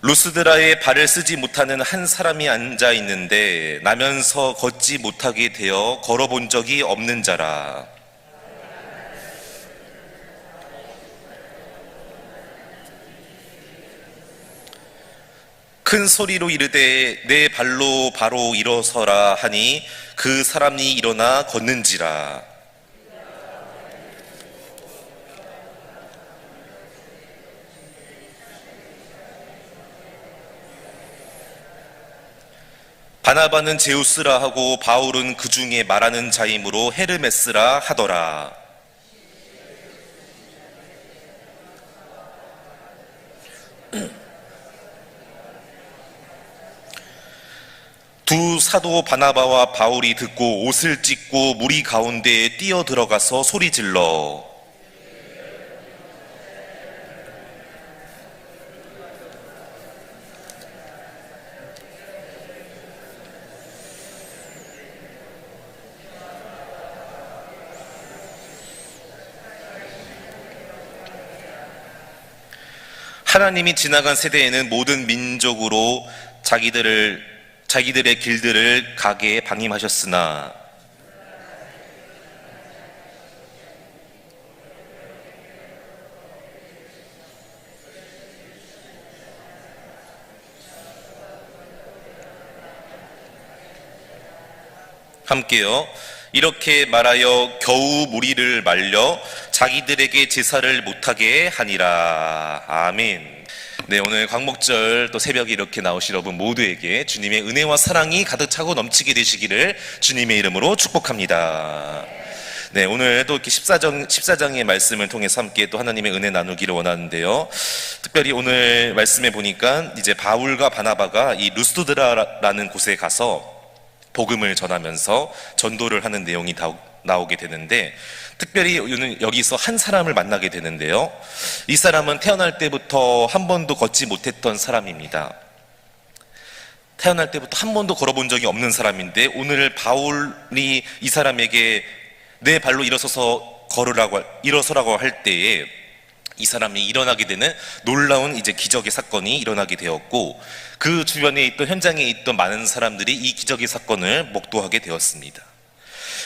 루스드라에 발을 쓰지 못하는 한 사람이 앉아 있는데 나면서 걷지 못하게 되어 걸어본 적이 없는 자라. 큰 소리로 이르되 내 발로 바로 일어서라 하니 그 사람이 일어나 걷는지라. 바나바는 제우스라 하고 바울은 그 중에 말하는 자이므로 헤르메스라 하더라. 두 사도 바나바와 바울이 듣고 옷을 찢고 무리 가운데에 뛰어 들어가서 소리질러 하나님이 지나간 세대에는 모든 민족으로 자기들의 길들을 가게 방임하셨으나 함께요. 이렇게 말하여 겨우 무리를 말려 자기들에게 제사를 못하게 하니라. 아멘. 네, 오늘 광목절 또 새벽에 이렇게 나오신 여러분 모두에게 주님의 은혜와 사랑이 가득 차고 넘치게 되시기를 주님의 이름으로 축복합니다. 네, 오늘 또 이렇게 14장의 말씀을 통해서 함께 또 하나님의 은혜 나누기를 원하는데요. 특별히 오늘 말씀에 보니까 이제 바울과 바나바가 이 루스드라라는 곳에 가서 복음을 전하면서 전도를 하는 내용이 나오게 되는데, 특별히 여기서 한 사람을 만나게 되는데요. 이 사람은 태어날 때부터 한 번도 걷지 못했던 사람입니다. 태어날 때부터 한 번도 걸어본 적이 없는 사람인데, 오늘 바울이 이 사람에게 내 발로 일어서라고 할 때에 이 사람이 일어나게 되는 놀라운 이제 기적의 사건이 일어나게 되었고, 그 주변에 있던 현장에 있던 많은 사람들이 이 기적의 사건을 목도하게 되었습니다.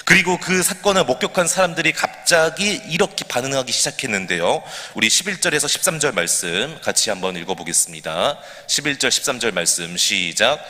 그리고 그 사건을 목격한 사람들이 갑자기 이렇게 반응하기 시작했는데요. 우리 11절에서 13절 말씀 같이 한번 읽어보겠습니다. 11절 13절 말씀 시작.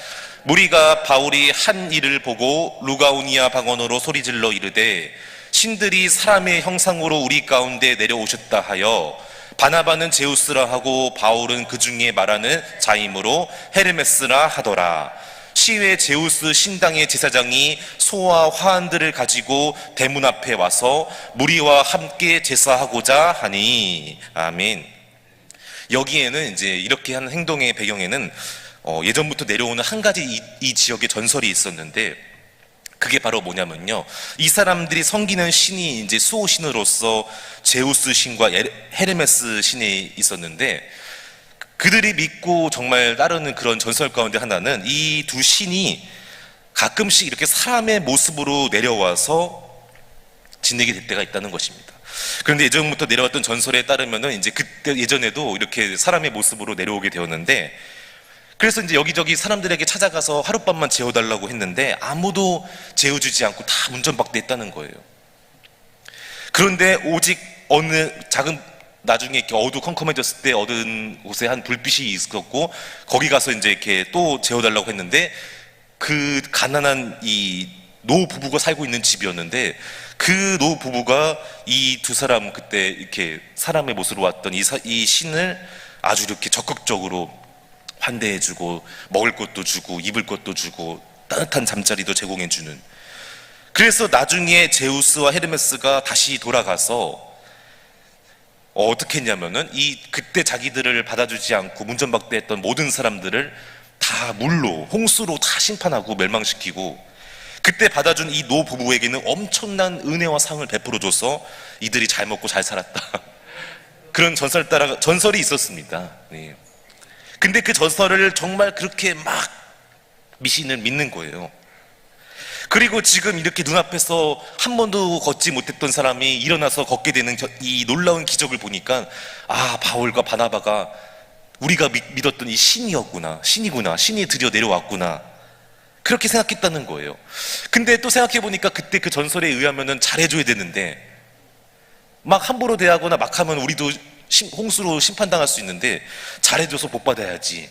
무리가 바울이 한 일을 보고 루가오니아 방언으로 소리질러 이르되 신들이 사람의 형상으로 우리 가운데 내려오셨다 하여 바나바는 제우스라 하고 바울은 그 중에 말하는 자이므로 헤르메스라 하더라. 시외 제우스 신당의 제사장이 소와 화환들을 가지고 대문 앞에 와서 무리와 함께 제사하고자 하니. 아멘. 여기에는 이제 이렇게 하는 행동의 배경에는 예전부터 내려오는 한 가지 이 지역의 전설이 있었는데, 그게 바로 뭐냐면요, 이 사람들이 섬기는 신이 이제 수호 신으로서 제우스 신과 헤르메스 신이 있었는데, 그들이 믿고 정말 따르는 그런 전설 가운데 하나는 이 두 신이 가끔씩 이렇게 사람의 모습으로 내려와서 지내게 될 때가 있다는 것입니다. 그런데 예전부터 내려왔던 전설에 따르면은 이제 그때 예전에도 이렇게 사람의 모습으로 내려오게 되었는데, 그래서 이제 여기저기 사람들에게 찾아가서 하룻밤만 재워달라고 했는데 아무도 재워주지 않고 다 문전박대했다는 거예요. 그런데 오직 어느 나중에 이렇게 어두컴컴해졌을 때 어두운 곳에 한 불빛이 있었고, 거기 가서 이제 이렇게 또 재워달라고 했는데, 그 가난한 이 노 부부가 살고 있는 집이었는데, 그 노 부부가 이 두 사람 그때 이렇게 사람의 모습으로 왔던 이 신을 아주 이렇게 적극적으로 환대해주고 먹을 것도 주고 입을 것도 주고 따뜻한 잠자리도 제공해주는. 그래서 나중에 제우스와 헤르메스가 다시 돌아가서 어떻게 했냐면은 그때 자기들을 받아주지 않고 문전박대했던 모든 사람들을 다 물로, 홍수로 다 심판하고 멸망시키고, 그때 받아준 이 노 부부에게는 엄청난 은혜와 상을 베풀어줘서 이들이 잘 먹고 잘 살았다. 그런 전설이 있었습니다. 네. 근데 그 전설을 정말 그렇게 막 미신을 믿는 거예요. 그리고 지금 이렇게 눈앞에서 한 번도 걷지 못했던 사람이 일어나서 걷게 되는 이 놀라운 기적을 보니까, 바울과 바나바가 우리가 믿었던 이 신이었구나, 신이구나, 신이 드디어 내려왔구나, 그렇게 생각했다는 거예요. 근데 또 생각해보니까 그때 그 전설에 의하면은 잘해줘야 되는데, 막 함부로 대하거나 막 하면 우리도 홍수로 심판당할 수 있는데, 잘해줘서 복 받아야지,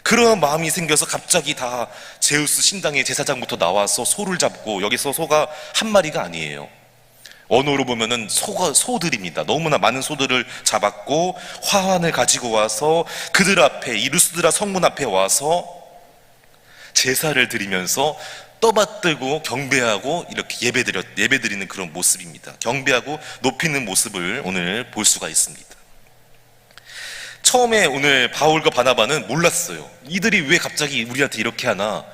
그런 마음이 생겨서 갑자기 다 제우스 신당의 제사장부터 나와서 소를 잡고, 여기서 소가 한 마리가 아니에요. 언어로 보면은 소들입니다. 너무나 많은 소들을 잡았고 화환을 가지고 와서 그들 앞에, 이 루스드라 성문 앞에 와서 제사를 드리면서 떠받들고 경배하고 이렇게 예배드리는 그런 모습입니다. 경배하고 높이는 모습을 오늘 볼 수가 있습니다. 처음에 오늘 바울과 바나바는 몰랐어요. 이들이 왜 갑자기 우리한테 이렇게 하나,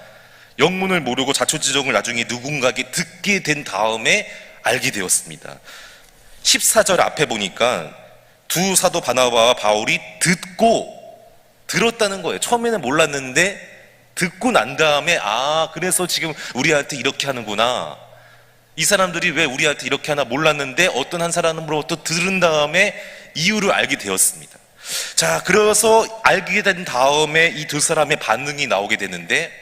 영문을 모르고 자초지종을 나중에 누군가에게 듣게 된 다음에 알게 되었습니다. 14절 앞에 보니까 두 사도 바나바와 바울이 들었다는 거예요. 처음에는 몰랐는데 듣고 난 다음에, 아, 그래서 지금 우리한테 이렇게 하는구나, 이 사람들이 왜 우리한테 이렇게 하나 몰랐는데 어떤 한 사람으로부터 들은 다음에 이유를 알게 되었습니다. 자, 그래서 알게 된 다음에 이 두 사람의 반응이 나오게 되는데,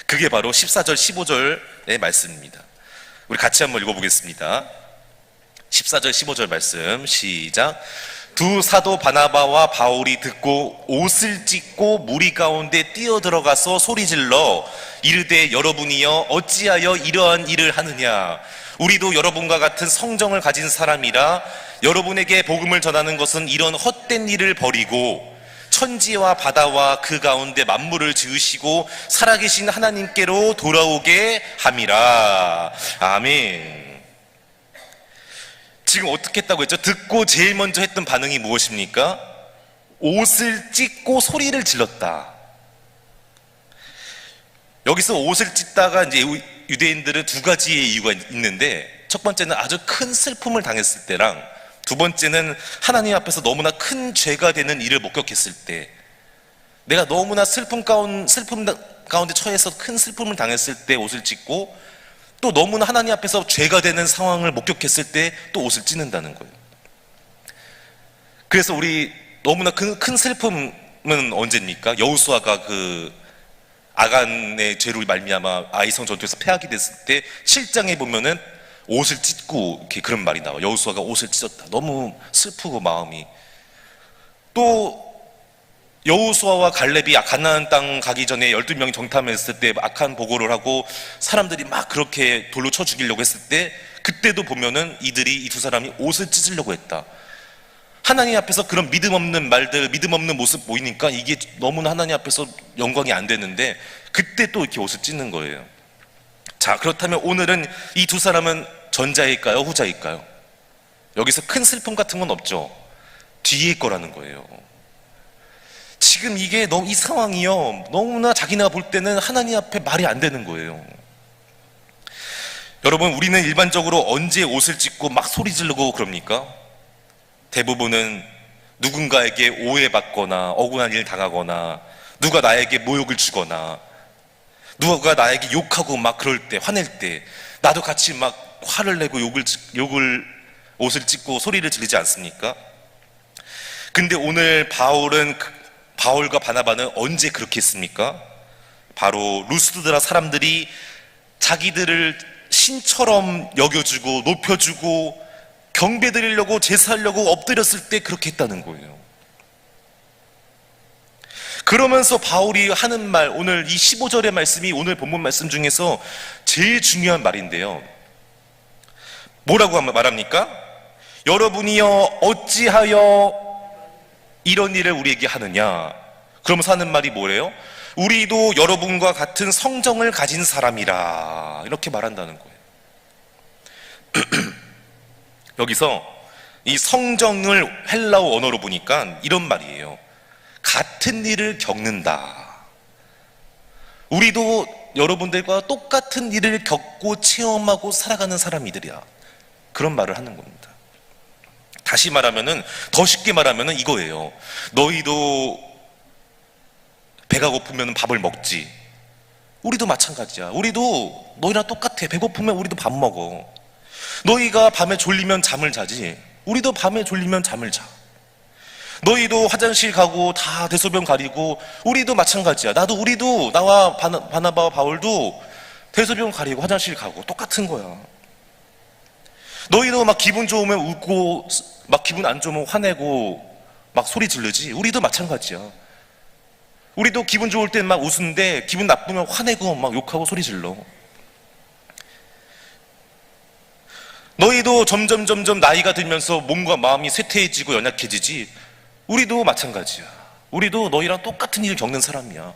그게 바로 14절 15절의 말씀입니다. 우리 같이 한번 읽어보겠습니다. 14절 15절 말씀 시작. 두 사도 바나바와 바울이 듣고 옷을 찢고 무리 가운데 뛰어들어가서 소리질러 이르되, 여러분이여 어찌하여 이러한 일을 하느냐, 우리도 여러분과 같은 성정을 가진 사람이라 여러분에게 복음을 전하는 것은 이런 헛된 일을 버리고 천지와 바다와 그 가운데 만물을 지으시고 살아계신 하나님께로 돌아오게 함이라. 아멘. 지금 어떻게 했다고 했죠? 듣고 제일 먼저 했던 반응이 무엇입니까? 옷을 찢고 소리를 질렀다. 여기서 옷을 찢다가 이제 유대인들은 두 가지의 이유가 있는데, 첫 번째는 아주 큰 슬픔을 당했을 때랑, 두 번째는 하나님 앞에서 너무나 큰 죄가 되는 일을 목격했을 때, 내가 너무나 슬픔 가운데 처해서 큰 슬픔을 당했을 때 옷을 찢고, 또 너무나 하나님 앞에서 죄가 되는 상황을 목격했을 때 또 옷을 찢는다는 거예요. 그래서 우리 너무나 큰 슬픔은 언제입니까? 여호수아가 그 아간의 죄로 말미암아 아이성 전투에서 패하게 됐을 때 7장에 보면은 옷을 찢고 이렇게 그런 말이 나와. 여호수아가 옷을 찢었다. 너무 슬프고 마음이. 또 여호수아와 갈렙이 가나안 땅 가기 전에 12명이 정탐했을 때 악한 보고를 하고 사람들이 막 그렇게 돌로 쳐 죽이려고 했을 때, 그때도 보면은 이 두 사람이 옷을 찢으려고 했다. 하나님 앞에서 그런 믿음 없는 말들, 믿음 없는 모습 보이니까 이게 너무나 하나님 앞에서 영광이 안 되는데, 그때 또 이렇게 옷을 찢는 거예요. 자, 그렇다면 오늘은 이 두 사람은 전자일까요, 후자일까요? 여기서 큰 슬픔 같은 건 없죠. 뒤에 거라는 거예요. 지금 이 상황이요, 너무나 자기네가 볼 때는 하나님 앞에 말이 안 되는 거예요. 여러분, 우리는 일반적으로 언제 옷을 찢고 막 소리 지르고 그럽니까? 대부분은 누군가에게 오해받거나 억울한 일 당하거나, 누가 나에게 모욕을 주거나, 누가 나에게 욕하고 막 그럴 때, 화낼 때 나도 같이 막 화를 내고 옷을 찢고 소리를 지르지 않습니까? 근데 오늘 바울과 바나바는 언제 그렇게 했습니까? 바로 루스드라 사람들이 자기들을 신처럼 여겨주고 높여주고 경배드리려고 제사하려고 엎드렸을 때 그렇게 했다는 거예요. 그러면서 바울이 하는 말, 오늘 이 15절의 말씀이 오늘 본문 말씀 중에서 제일 중요한 말인데요, 뭐라고 말합니까? 여러분이여 어찌하여 이런 일을 우리에게 하느냐. 그러면서 하는 말이 뭐래요? 우리도 여러분과 같은 성정을 가진 사람이라, 이렇게 말한다는 거예요. 여기서 이 성정을 헬라어 언어로 보니까 이런 말이에요. 같은 일을 겪는다. 우리도 여러분들과 똑같은 일을 겪고 체험하고 살아가는 사람이들이야. 그런 말을 하는 겁니다. 다시 말하면은, 더 쉽게 말하면은 이거예요. 너희도 배가 고프면 밥을 먹지. 우리도 마찬가지야. 우리도 너희랑 똑같아. 배고프면 우리도 밥 먹어. 너희가 밤에 졸리면 잠을 자지. 우리도 밤에 졸리면 잠을 자. 너희도 화장실 가고 다 대소변 가리고 우리도 마찬가지야. 우리도 나와 바나바와 바울도 대소변 가리고 화장실 가고 똑같은 거야. 너희도 막 기분 좋으면 웃고 막 기분 안 좋으면 화내고 막 소리 지르지. 우리도 마찬가지야. 우리도 기분 좋을 땐 막 웃는데 기분 나쁘면 화내고 막 욕하고 소리 질러. 너희도 점점 나이가 들면서 몸과 마음이 쇠퇴해지고 연약해지지. 우리도 마찬가지야. 우리도 너희랑 똑같은 일을 겪는 사람이야.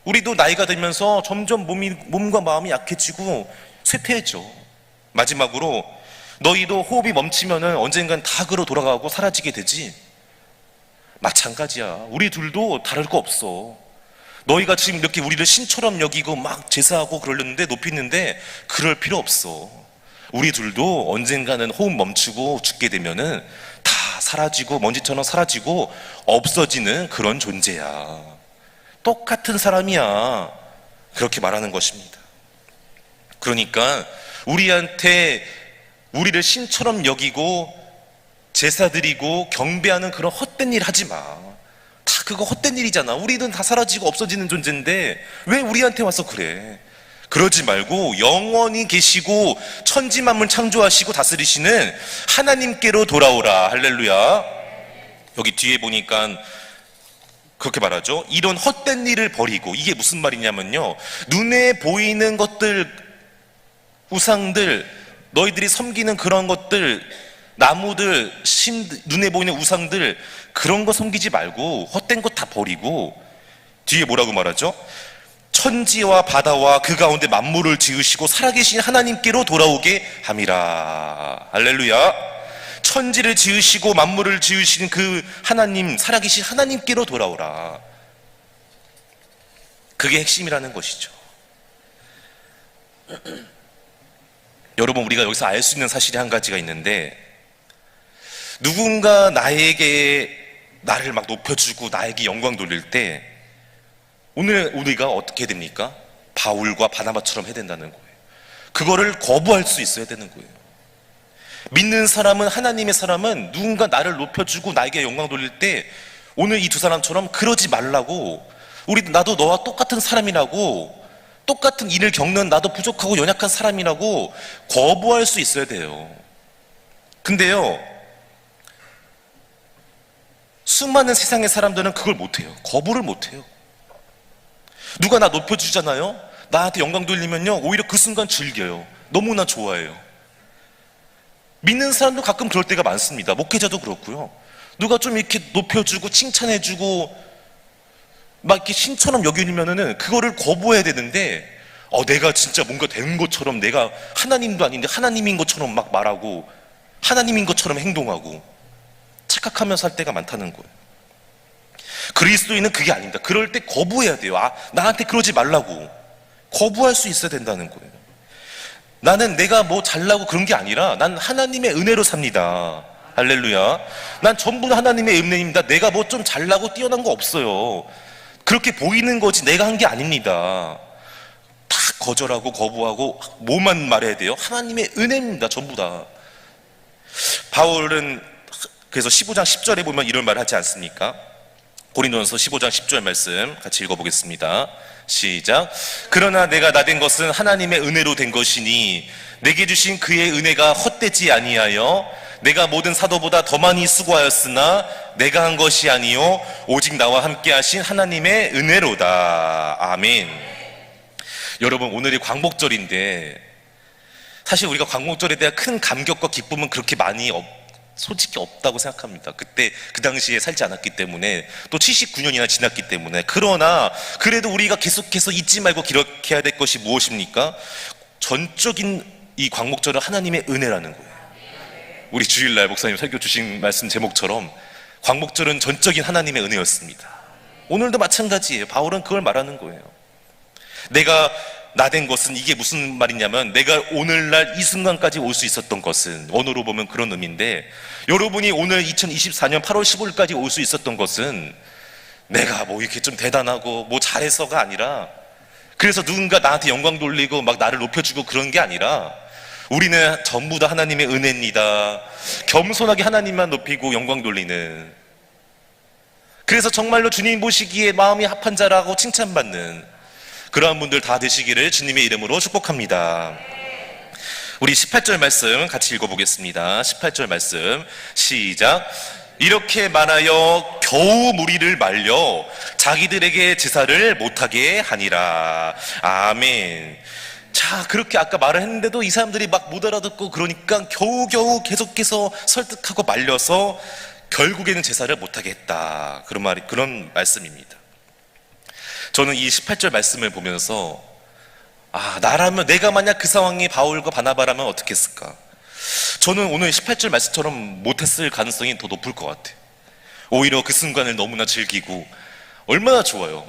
우리도 나이가 들면서 점점 몸과 마음이 약해지고 쇠퇴해져. 마지막으로 너희도 호흡이 멈추면은 언젠간 닭으로 돌아가고 사라지게 되지. 마찬가지야. 우리 둘도 다를 거 없어. 너희가 지금 이렇게 우리를 신처럼 여기고 막 제사하고 그러려는데 높이는데 그럴 필요 없어. 우리 둘도 언젠가는 호흡 멈추고 죽게 되면은 다 사라지고 먼지처럼 사라지고 없어지는 그런 존재야. 똑같은 사람이야. 그렇게 말하는 것입니다. 그러니까 우리한테 우리를 신처럼 여기고 제사 드리고 경배하는 그런 헛된 일 하지 마. 다 그거 헛된 일이잖아. 우리는 다 사라지고 없어지는 존재인데 왜 우리한테 와서 그래? 그러지 말고 영원히 계시고 천지 만물 창조하시고 다스리시는 하나님께로 돌아오라. 할렐루야. 여기 뒤에 보니까 그렇게 말하죠. 이런 헛된 일을 버리고, 이게 무슨 말이냐면요, 눈에 보이는 것들, 우상들, 너희들이 섬기는 그런 것들, 나무들, 눈에 보이는 우상들, 그런 거 섬기지 말고 헛된 것 다 버리고, 뒤에 뭐라고 말하죠? 천지와 바다와 그 가운데 만물을 지으시고 살아계신 하나님께로 돌아오게 함이라. 할렐루야. 천지를 지으시고 만물을 지으시는 그 하나님, 살아계신 하나님께로 돌아오라. 그게 핵심이라는 것이죠. 여러분, 우리가 여기서 알 수 있는 사실이 한 가지가 있는데, 누군가 나를 막 높여주고 나에게 영광 돌릴 때 오늘 우리가 어떻게 됩니까? 바울과 바나바처럼 해야 된다는 거예요. 그거를 거부할 수 있어야 되는 거예요. 믿는 사람은, 하나님의 사람은 누군가 나를 높여주고 나에게 영광 돌릴 때 오늘 이 두 사람처럼 그러지 말라고, 나도 너와 똑같은 사람이라고, 똑같은 일을 겪는 나도 부족하고 연약한 사람이라고 거부할 수 있어야 돼요. 근데요, 수많은 세상의 사람들은 그걸 못해요. 거부를 못해요. 누가 나 높여주잖아요? 나한테 영광 돌리면요, 오히려 그 순간 즐겨요. 너무나 좋아해요. 믿는 사람도 가끔 그럴 때가 많습니다. 목회자도 그렇고요. 누가 좀 이렇게 높여주고 칭찬해주고 막 이렇게 신처럼 여기면은 그거를 거부해야 되는데, 내가 진짜 뭔가 된 것처럼, 내가 하나님도 아닌데 하나님인 것처럼 막 말하고 하나님인 것처럼 행동하고 착각하면서 할 때가 많다는 거예요. 그리스도인은 그게 아닙니다. 그럴 때 거부해야 돼요. 나한테 그러지 말라고 거부할 수 있어야 된다는 거예요. 나는 내가 뭐 잘나고 그런 게 아니라 난 하나님의 은혜로 삽니다. 할렐루야. 난 전부 하나님의 은혜입니다. 내가 뭐 좀 잘나고 뛰어난 거 없어요. 그렇게 보이는 거지 내가 한 게 아닙니다. 다 거절하고 거부하고 뭐만 말해야 돼요? 하나님의 은혜입니다. 전부 다. 바울은 그래서 15장 10절에 보면 이런 말을 하지 않습니까? 고린도전서 15장 10절 말씀 같이 읽어보겠습니다. 시작. 그러나 내가 나된 것은 하나님의 은혜로 된 것이니 내게 주신 그의 은혜가 헛되지 아니하여 내가 모든 사도보다 더 많이 수고하였으나 내가 한 것이 아니요 오직 나와 함께 하신 하나님의 은혜로다. 아멘. 여러분, 오늘이 광복절인데 사실 우리가 광복절에 대한 큰 감격과 기쁨은 그렇게 많이 솔직히 없다고 생각합니다. 그때 그 당시에 살지 않았기 때문에, 또 79년이나 지났기 때문에. 그러나 그래도 우리가 계속해서 잊지 말고 기록해야 될 것이 무엇입니까? 전적인 이 광복절은 하나님의 은혜라는 거예요. 우리 주일날 목사님 설교 주신 말씀 제목처럼 광복절은 전적인 하나님의 은혜였습니다. 오늘도 마찬가지예요. 바울은 그걸 말하는 거예요. 내가 나된 것은, 이게 무슨 말이냐면 내가 오늘날 이 순간까지 올 수 있었던 것은, 원어로 보면 그런 의미인데, 여러분이 오늘 2024년 8월 15일까지 올 수 있었던 것은 내가 뭐 이렇게 좀 대단하고 뭐 잘해서가 아니라, 그래서 누군가 나한테 영광 돌리고 막 나를 높여주고 그런 게 아니라, 우리는 전부 다 하나님의 은혜입니다. 겸손하게 하나님만 높이고 영광 돌리는, 그래서 정말로 주님 보시기에 마음이 합한 자라고 칭찬받는 그러한 분들 다 되시기를 주님의 이름으로 축복합니다. 우리 18절 말씀 같이 읽어보겠습니다. 18절 말씀 시작. 이렇게 말하여 겨우 무리를 말려 자기들에게 제사를 못하게 하니라. 아멘. 자, 그렇게 아까 말을 했는데도 이 사람들이 막 못 알아듣고, 그러니까 겨우겨우 계속해서 설득하고 말려서 결국에는 제사를 못하게 했다. 그런 말씀입니다. 저는 이 18절 말씀을 보면서, 나라면, 내가 만약 그 상황이 바울과 바나바라면 어떻게 했을까? 저는 오늘 18절 말씀처럼 못했을 가능성이 더 높을 것 같아요. 오히려 그 순간을 너무나 즐기고, 얼마나 좋아요.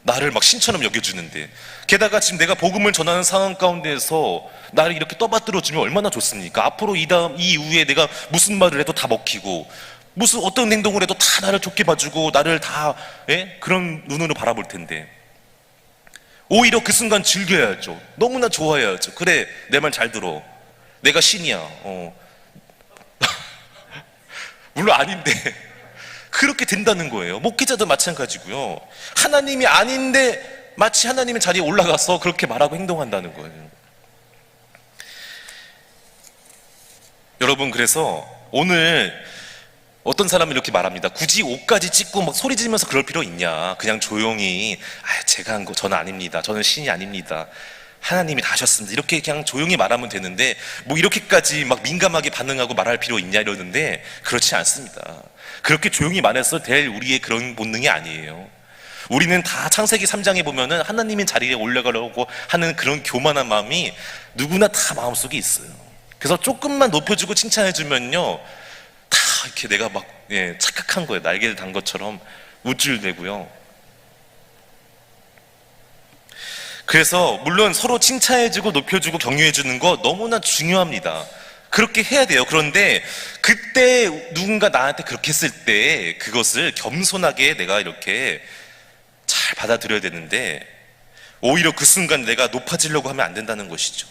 나를 막 신처럼 여겨주는데, 게다가 지금 내가 복음을 전하는 상황 가운데에서 나를 이렇게 떠받들어주면 얼마나 좋습니까? 앞으로 이 이후에 내가 무슨 말을 해도 다 먹히고, 무슨 어떤 행동을 해도 다 나를 좋게 봐주고, 나를 다 그런 눈으로 바라볼 텐데, 오히려 그 순간 즐겨야죠. 너무나 좋아야죠. 그래, 내 말 잘 들어. 내가 신이야. 물론 아닌데 그렇게 된다는 거예요. 목회자도 마찬가지고요. 하나님이 아닌데 마치 하나님의 자리에 올라가서 그렇게 말하고 행동한다는 거예요. 여러분, 그래서 오늘 어떤 사람은 이렇게 말합니다. 굳이 옷까지 찢고 막 소리 지르면서 그럴 필요 있냐? 그냥 조용히, 제가 한 거 저는 아닙니다. 저는 신이 아닙니다. 하나님이 다 하셨습니다. 이렇게 그냥 조용히 말하면 되는데, 뭐 이렇게까지 막 민감하게 반응하고 말할 필요 있냐 이러는데, 그렇지 않습니다. 그렇게 조용히 말해서 될 우리의 그런 본능이 아니에요. 우리는 다 창세기 3장에 보면은 하나님의 자리에 올라가려고 하는 그런 교만한 마음이 누구나 다 마음속에 있어요. 그래서 조금만 높여주고 칭찬해주면요, 다 이렇게 내가 막 착각한 거예요. 날개를 단 것처럼 우쭐대고요. 그래서 물론 서로 칭찬해주고 높여주고 격려해주는 거 너무나 중요합니다. 그렇게 해야 돼요. 그런데 그때 누군가 나한테 그렇게 했을 때 그것을 겸손하게 내가 이렇게 잘 받아들여야 되는데, 오히려 그 순간 내가 높아지려고 하면 안 된다는 것이죠.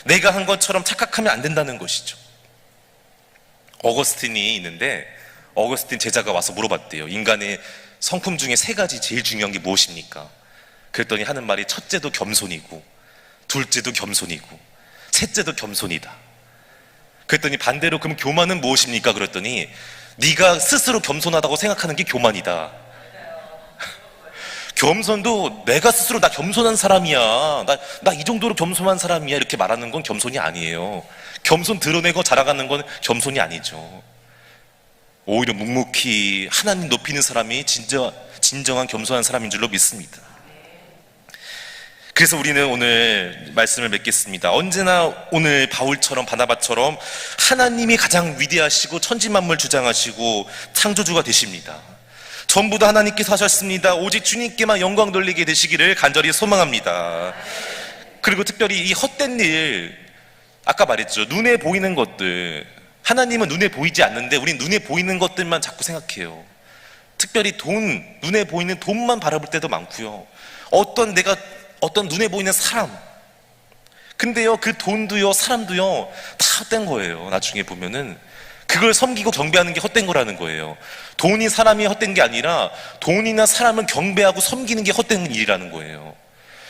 내가 한 것처럼 착각하면 안 된다는 것이죠. 어거스틴이 있는데, 어거스틴 제자가 와서 물어봤대요. 인간의 성품 중에 3가지 제일 중요한 게 무엇입니까? 그랬더니 하는 말이, 첫째도 겸손이고, 둘째도 겸손이고, 셋째도 겸손이다. 그랬더니 반대로 그럼 교만은 무엇입니까? 그랬더니 네가 스스로 겸손하다고 생각하는 게 교만이다. 겸손도 내가 스스로 나 겸손한 사람이야, 나 이 정도로 겸손한 사람이야, 이렇게 말하는 건 겸손이 아니에요. 겸손 드러내고 자랑하는 건 겸손이 아니죠. 오히려 묵묵히 하나님 높이는 사람이 진정한 겸손한 사람인 줄로 믿습니다. 그래서 우리는 오늘 말씀을 맺겠습니다. 언제나 오늘 바울처럼 바나바처럼 하나님이 가장 위대하시고 천지만물 주장하시고 창조주가 되십니다. 전부 다 하나님께서 하셨습니다. 오직 주님께만 영광 돌리게 되시기를 간절히 소망합니다. 그리고 특별히 이 헛된 일, 아까 말했죠. 눈에 보이는 것들, 하나님은 눈에 보이지 않는데 우린 눈에 보이는 것들만 자꾸 생각해요. 특별히 돈, 눈에 보이는 돈만 바라볼 때도 많고요. 어떤 눈에 보이는 사람, 근데요 그 돈도요 사람도요 다 헛된 거예요. 나중에 보면은 그걸 섬기고 경배하는 게 헛된 거라는 거예요. 돈이 사람이 헛된 게 아니라 돈이나 사람을 경배하고 섬기는 게 헛된 일이라는 거예요.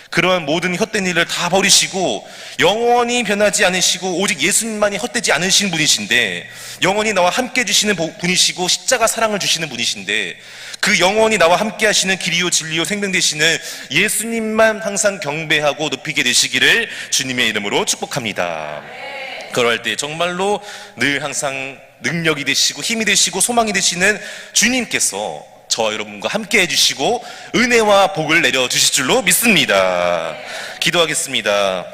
그러한 모든 헛된 일을 다 버리시고 영원히 변하지 않으시고 오직 예수님만이 헛되지 않으신 분이신데, 영원히 나와 함께 해주시는 분이시고 십자가 사랑을 주시는 분이신데, 그 영원히 나와 함께 하시는 길이요 진리요 생명 되시는 예수님만 항상 경배하고 높이게 되시기를 주님의 이름으로 축복합니다. 그럴 때 정말로 늘 항상 능력이 되시고 힘이 되시고 소망이 되시는 주님께서 저와 여러분과 함께 해주시고 은혜와 복을 내려주실 줄로 믿습니다. 기도하겠습니다.